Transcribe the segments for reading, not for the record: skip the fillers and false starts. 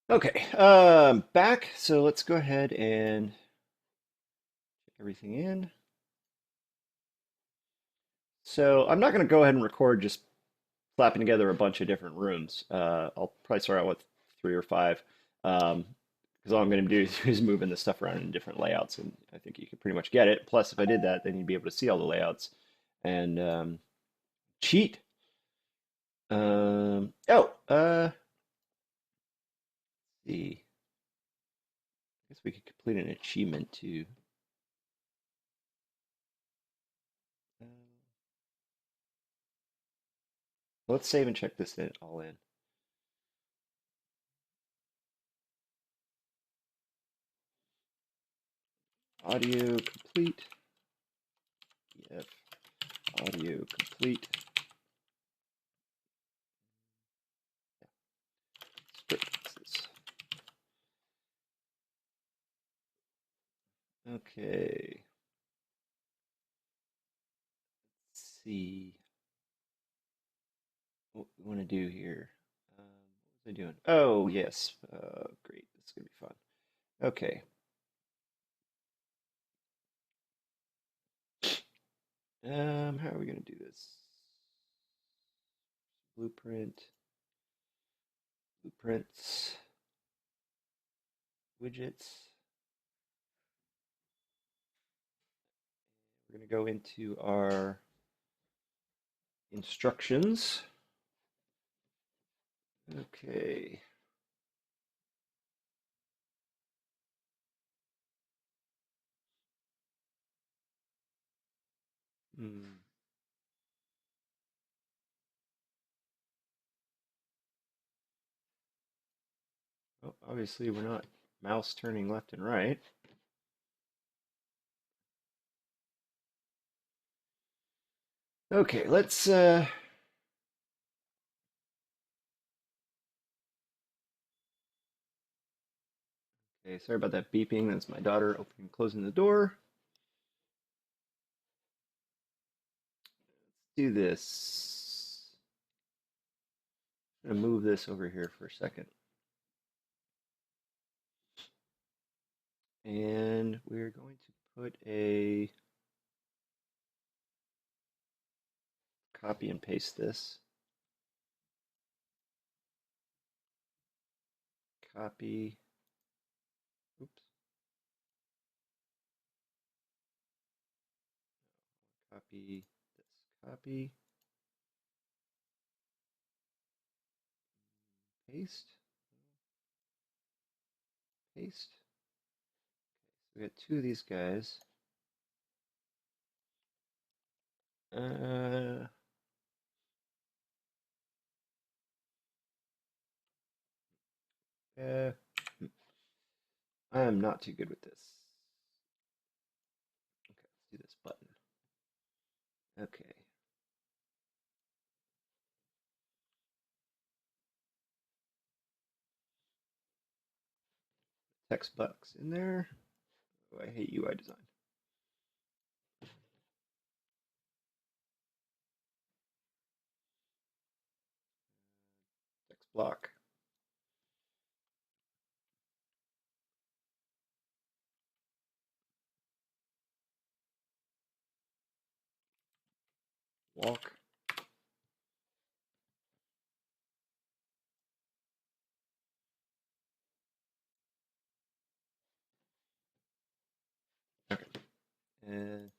Okay, back. So let's go ahead and check everything in. So I'm not going to go ahead and record just slapping together a bunch of different rooms. I'll probably start out with three or five, because all I'm going to do is moving the stuff around in different layouts, and I think you can pretty much get it. Plus, if I did that, then you'd be able to see all the layouts and cheat. See, I guess we could complete an achievement too. Uh, let's save and check this in all in. Audio complete. Yep. Audio complete. Script. Okay. Let's see what we want to do here. What was I doing? Oh, yes. Great. This is going to be fun. Okay. How are we going to do this? Blueprint, blueprints, widgets. We're going to go into our instructions. Okay. Hmm. Oh, obviously, we're not mouse turning left and right. Okay, let's okay, sorry about that beeping. That's my daughter opening and closing the door. Do this. I'm gonna move this over here for a second. And we're going to put a copy and paste this. Copy. Oops. Copy this. Copy. Paste. Paste. So we got two of these guys. Uh, uh, I am not too good with this. Okay, let's do this button. Okay. Text box in there. Oh, I hate UI design. Text block. Walk. Okay. And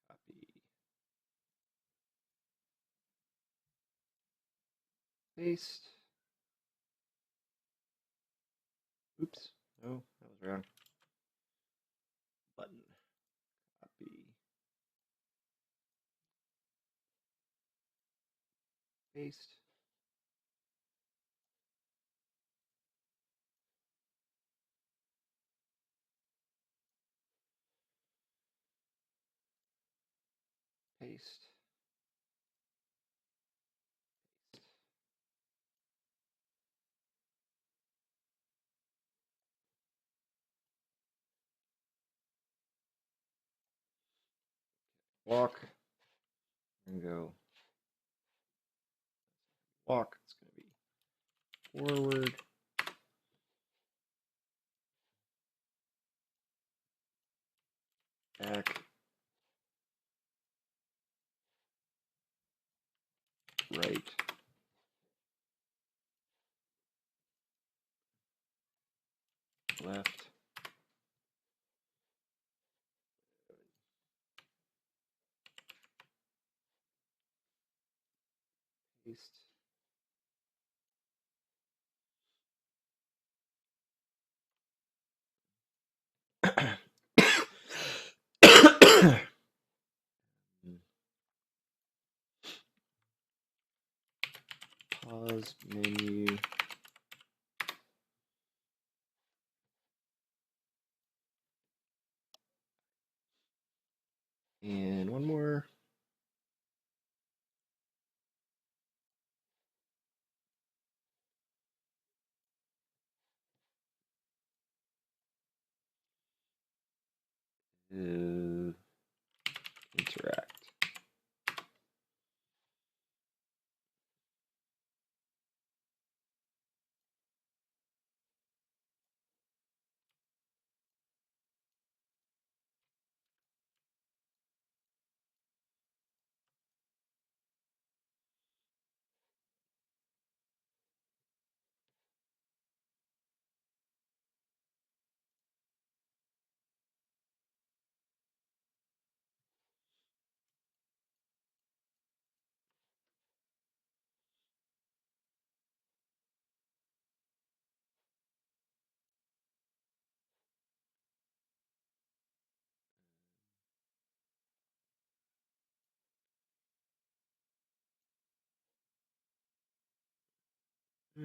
copy. Paste. Oops. Oh, that was wrong. Button. Copy. Paste. Paste. Walk. And go walk. It's going to be forward, back, right, left, paste. Pause menu. And one more. Interact.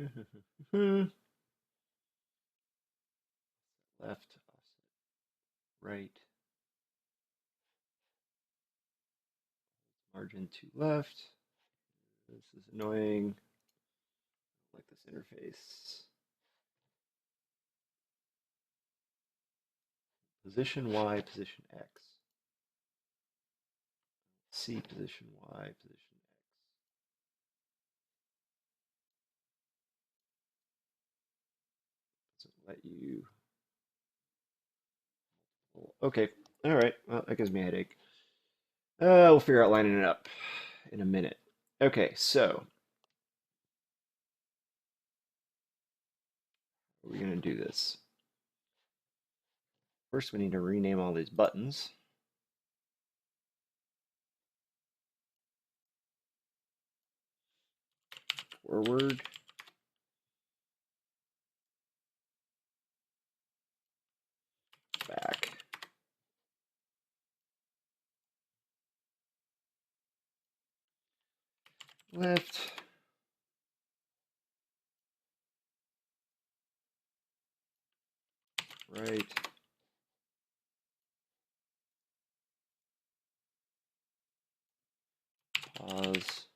Left, offset, right, margin to left. This is annoying. I like this interface. Position Y, position X. C, position Y, position X. Doesn't let you. Okay, all right. Well, that gives me a headache. We'll figure out lining it up in a minute. Okay, so how are we going to do this? First, we need to rename all these buttons. Forward. Back. Left. Right. Pause.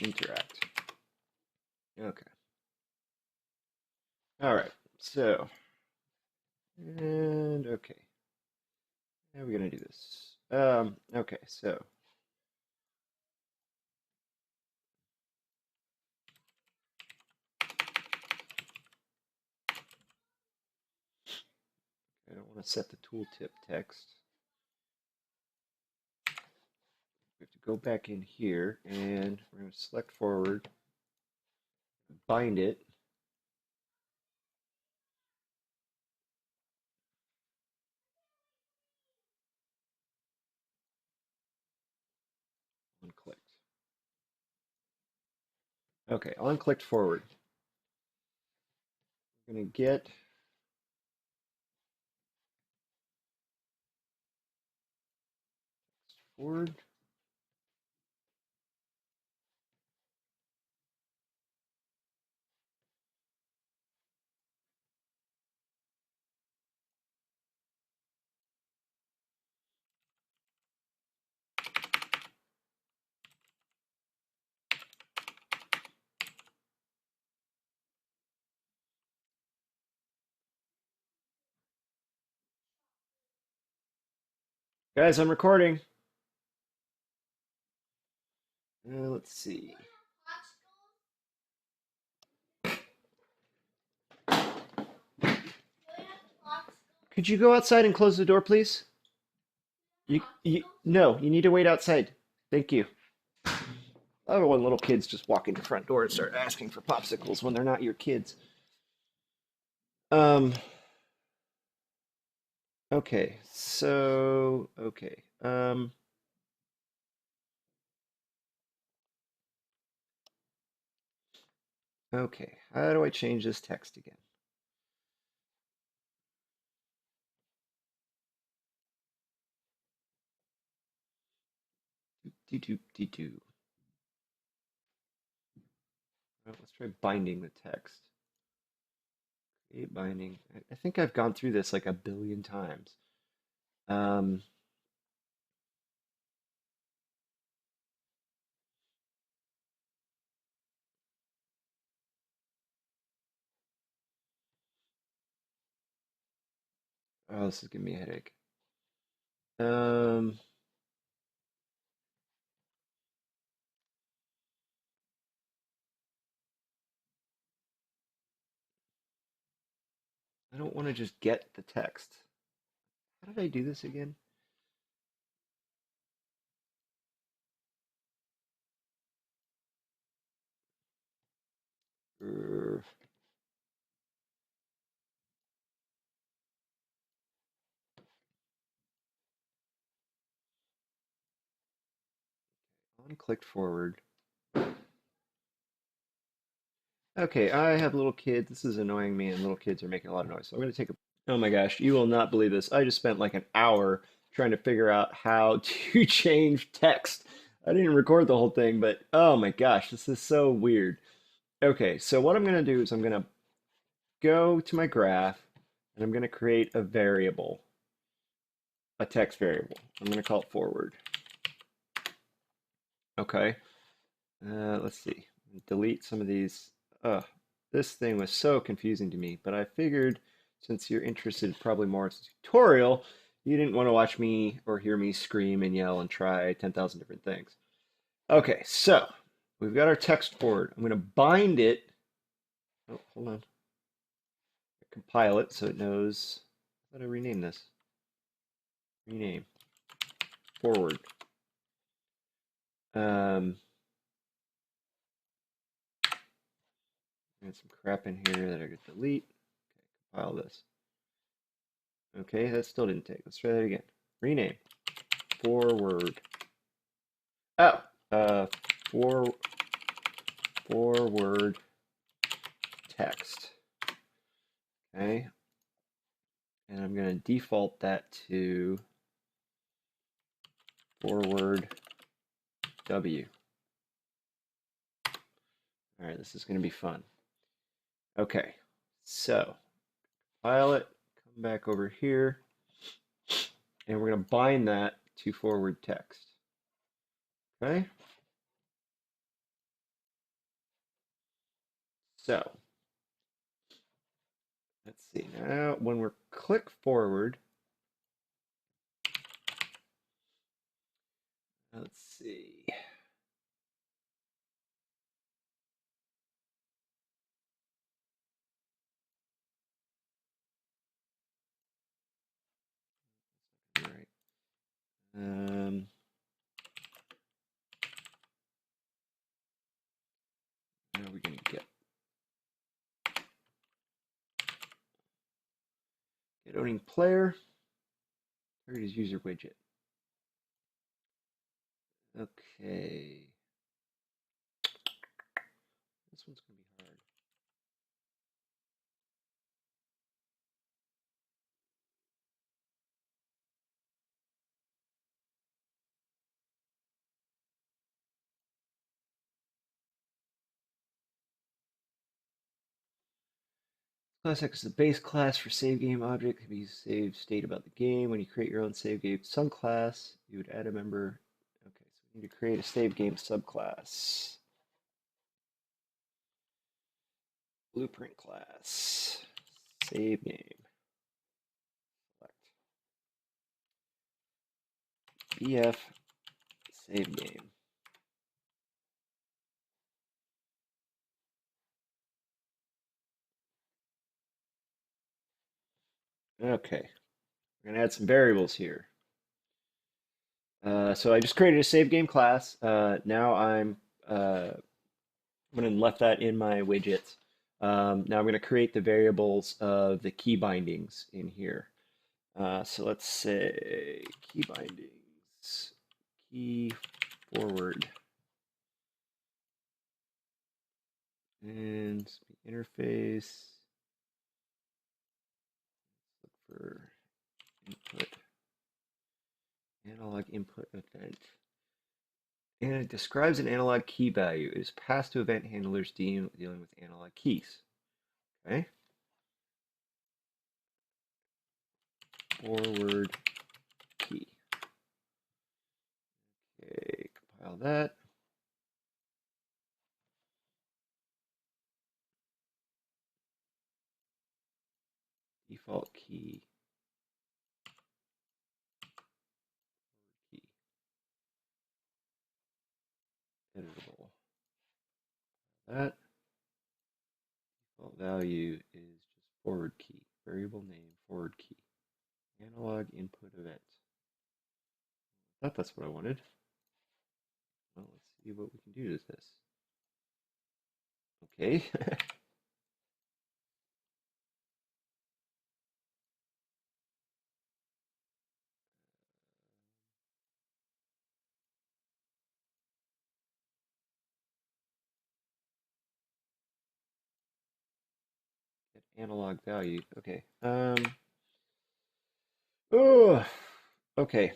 Interact. Okay. All right. So, and okay. How are we going to do this? Okay, so I don't want to set the tooltip text. We have to go back in here and we're going to select forward, bind it. Unclicked. Okay, unclicked forward. We're going to get forward. Guys, I'm recording. Let's see. Could you go outside and close the door, please? No, you need to wait outside. Thank you. I love it when little kids just walk in your front door and start asking for popsicles when they're not your kids. Um, okay, okay. Okay, how do I change this text again? Do. Well, let's try binding the text. Create binding. I think I've gone through this like a billion times. Um, oh, this is giving me a headache. Um, I don't want to just get the text. How did I do this again? Er, on clicked forward. Okay, I have little kids. This is annoying me, and little kids are making a lot of noise. So I'm going to take a. Oh my gosh, you will not believe this. I just spent like an hour trying to figure out how to change text. I didn't record the whole thing, but oh my gosh, this is so weird. Okay, so what I'm going to do is I'm going to go to my graph, and I'm going to create a variable, a text variable. I'm going to call it forward. Okay. Let's see. Delete some of these. This thing was so confusing to me, but I figured since you're interested probably more in tutorial, you didn't want to watch me or hear me scream and yell and try 10,000 different things. Okay, so we've got our text forward. I'm going to bind it. Oh, hold on. Compile it so it knows. How do I rename this? Rename. Forward. Um, and some crap in here that I could delete. Okay, compile this. Okay, that still didn't take. Let's try that again. Rename. Forward. Oh, for forward text. Okay, and I'm going to default that to forward W. All right, this is going to be fun. Okay, so file it, come back over here, and we're going to bind that to forward text. Okay, so let's see. Now, when we're click forward, let's see. All right. Now we're going to get owning player. Where is user widget? Okay. This one's going to be hard. Class X is the base class for save game object. Can be used to save state about the game. When you create your own save game subclass, you would add a member. Okay, so we need to create a save game subclass. Blueprint class. Save game. Select. df save game. Okay, we're gonna add some variables here. So I just created a save game class. Now I'm went and left that in my widgets. Now I'm going to create the variables of the key bindings in here. So let's say key bindings, key forward, and interface. Look for input, analog input event. And it describes an analog key value. It is passed to event handlers dealing with analog keys. Okay. Forward key. Okay, compile that. Default key. Key. Editable. That default value is just forward key. Variable name forward key. Analog input event. I thought that's what I wanted. Well, let's see what we can do with this. Okay. Get analog value. Okay. Oh. Okay.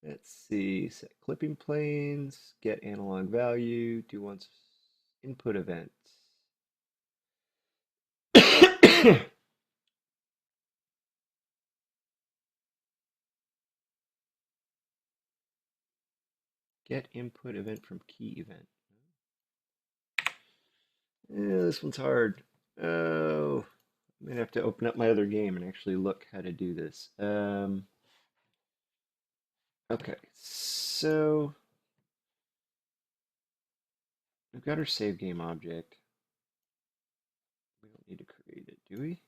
Let's see. Set clipping planes. Get analog value. Do once input event. Get input event from key event. Yeah, this one's hard. Oh, I'm gonna have to open up my other game and actually look how to do this. Okay, so we've got our save game object. We don't need to create it, do we?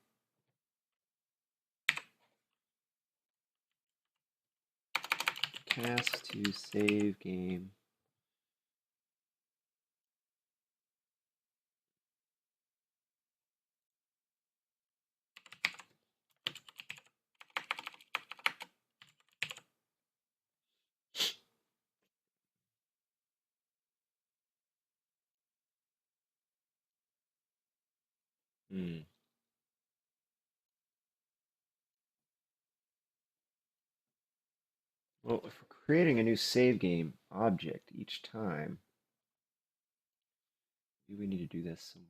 Cast to save game. Hmm. Well, if we're creating a new save game object each time, maybe we need to do this somewhere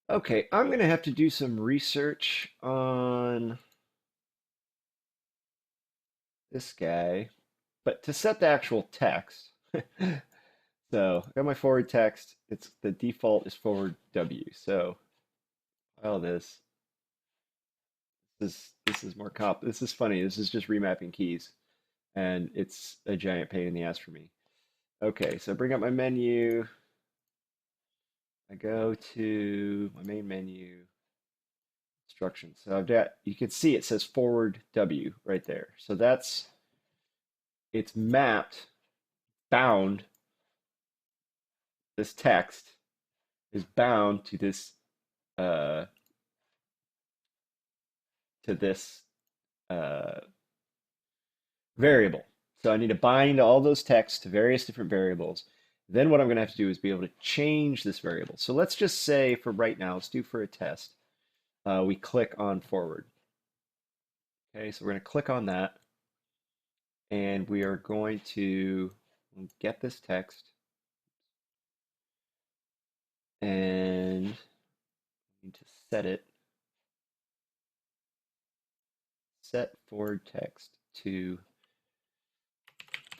else. Okay, I'm gonna have to do some research on this guy, but to set the actual text. So I got my forward text. It's the default is forward W. So file this. This is more comp. This is funny. This is just remapping keys, and it's a giant pain in the ass for me. Okay, so bring up my menu. I go to my main menu instructions. So I've got, you can see it says forward W right there. So that's, it's mapped, bound. This text is bound uh, to this uh, variable. So I need to bind all those texts to various different variables. Then what I'm going to have to do is be able to change this variable. So let's just say for right now, let's do for a test, we click on forward. Okay, so we're going to click on that, and we are going to get this text, and we need to set it, set forward text to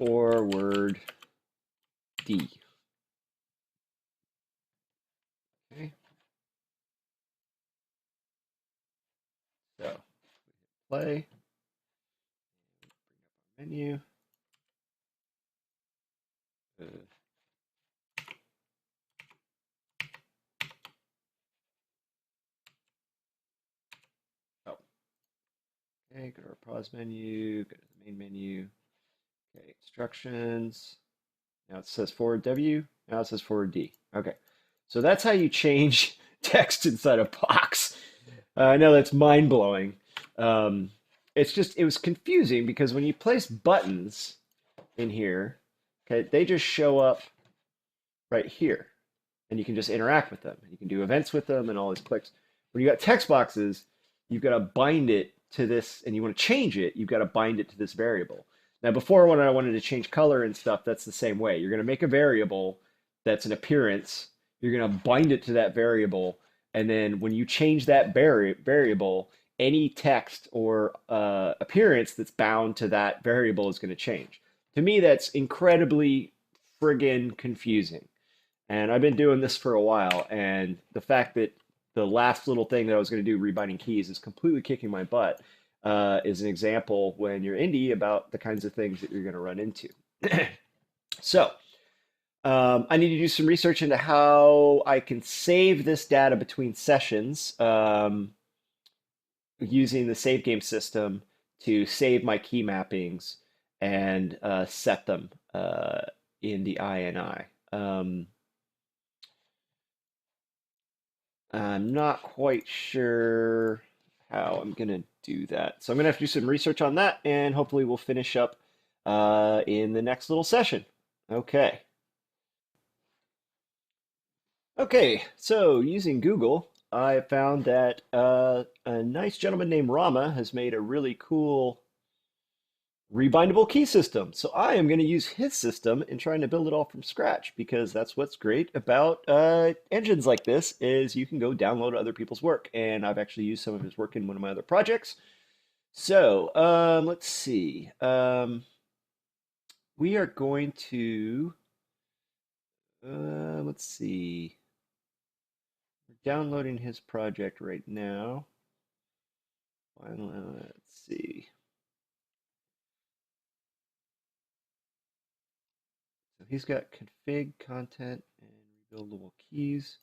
forward D. Okay. So play, menu. Oh, okay. Go to our pause menu. Go to the main menu. Okay, instructions. Now it says forward W. Now it says forward D. Okay, so that's how you change text inside a box. I know that's mind blowing. Um, it's just it was confusing because when you place buttons in here, okay, they just show up right here, and you can just interact with them. You can do events with them and all these clicks. When you got text boxes, you've got to bind it to this, and you want to change it, you've got to bind it to this variable. Now, before when I wanted to change color and stuff, that's the same way. You're going to make a variable that's an appearance. You're going to bind it to that variable, and then when you change that variable, any text or appearance that's bound to that variable is going to change. To me, that's incredibly friggin' confusing. And I've been doing this for a while, and the fact that the last little thing that I was going to do, rebinding keys, is completely kicking my butt, is an example when you're indie about the kinds of things that you're going to run into. So I need to do some research into how I can save this data between sessions using the save game system to save my key mappings and set them in the INI. I'm not quite sure how I'm going to do that. So I'm going to have to do some research on that, and hopefully we'll finish up in the next little session. Okay. Okay, so using Google, I found that a nice gentleman named Rama has made a really cool rebindable key system. So I am going to use his system in trying to build it all from scratch because that's what's great about engines like this is you can go download other people's work. And I've actually used some of his work in one of my other projects. So let's see. We are going to, let's see. We're downloading his project right now. Finally, let's see. So he's got config, content, and rebuildable keys.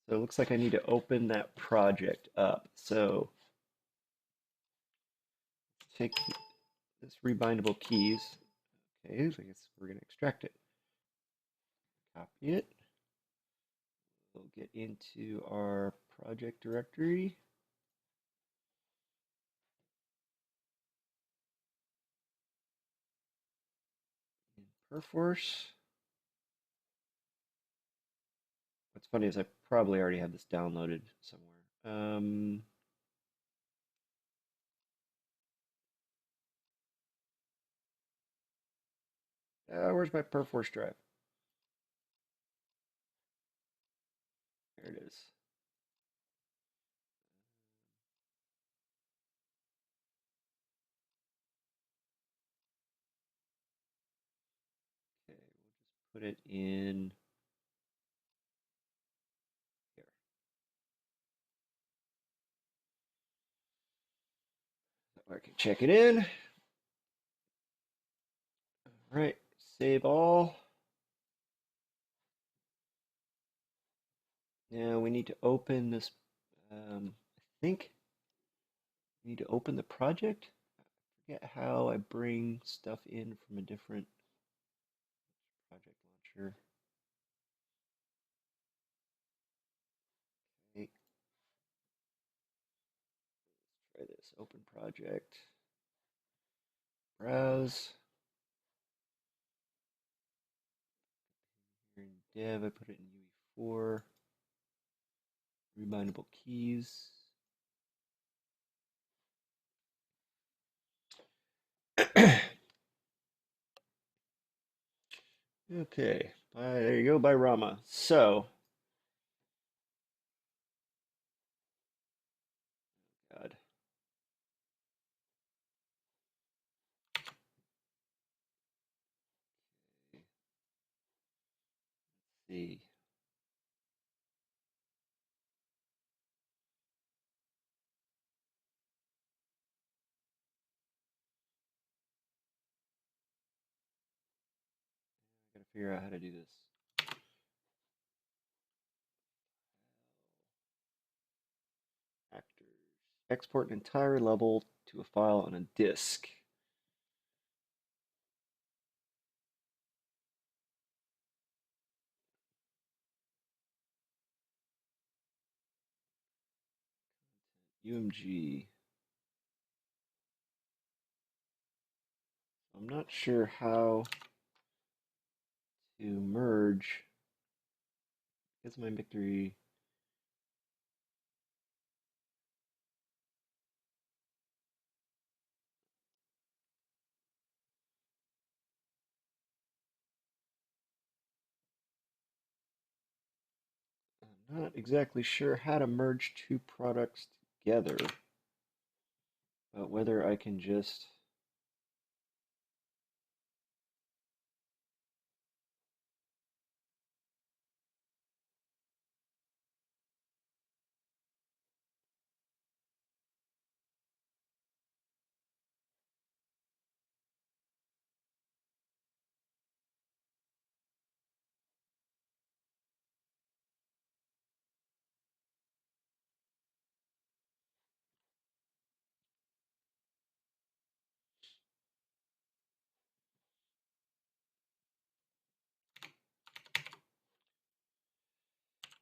So it looks like I need to open that project up. So take this rebindable keys. Okay, so I guess we're going to extract it. Copy it. We'll get into our project directory. In Perforce. What's funny is I probably already have this downloaded somewhere. Where's my Perforce drive? There it is. Okay, we'll just put it in here. So I can check it in. All right, save all. Now we need to open this. I think we need to open the project. I forget how I bring stuff in from a different project launcher. Okay, try this. Open project. Browse. Here in dev, I put it in UE4. Rebindable keys. Okay, there you go, by Rama. So, God. see. I gotta figure out how to do this. Actors. Export an entire level to a file on a disk. UMG. I'm not sure how to merge. Here's my victory. I'm not exactly sure how to merge two products together, but whether I can just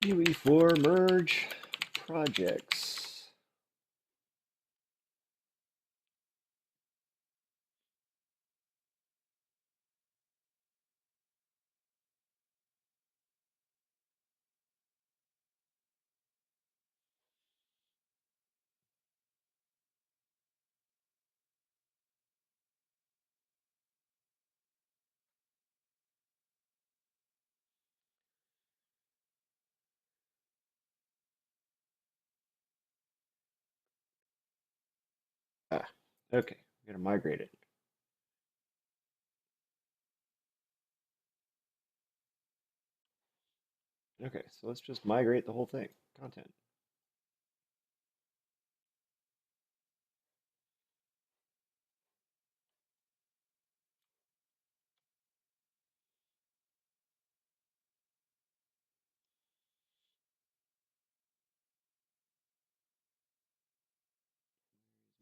UE4 merge projects. Ah, okay, I'm gonna migrate it. Okay, so let's just migrate the whole thing. Content.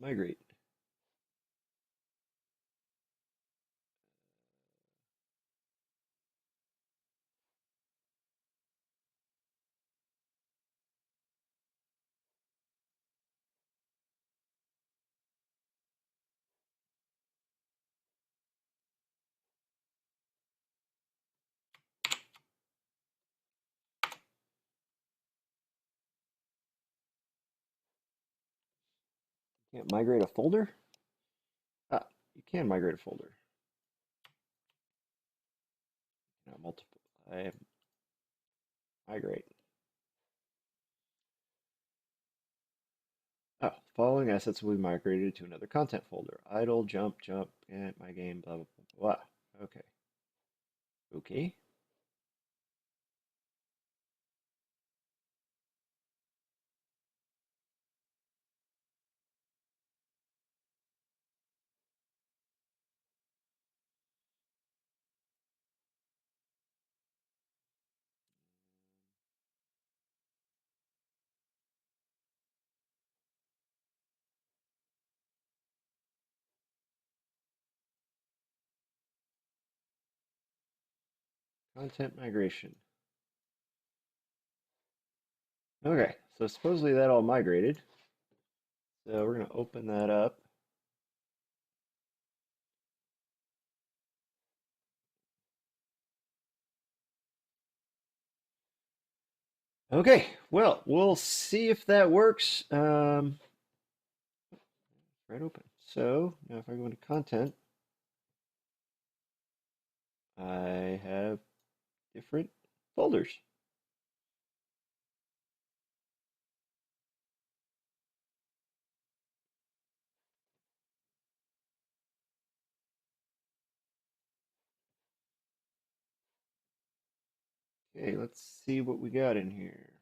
Migrate. Can't migrate a folder? Ah, you can migrate a folder. Multiple. I migrate. Oh, following assets will be migrated to another content folder. Idle, jump, and my game, blah, blah, blah, blah. Okay. Okay. Content migration. Okay, so supposedly that all migrated. So we're going to open that up. Okay, well, we'll see if that works. Right open. So now if I go into content, I have different folders. Okay, let's see what we got in here.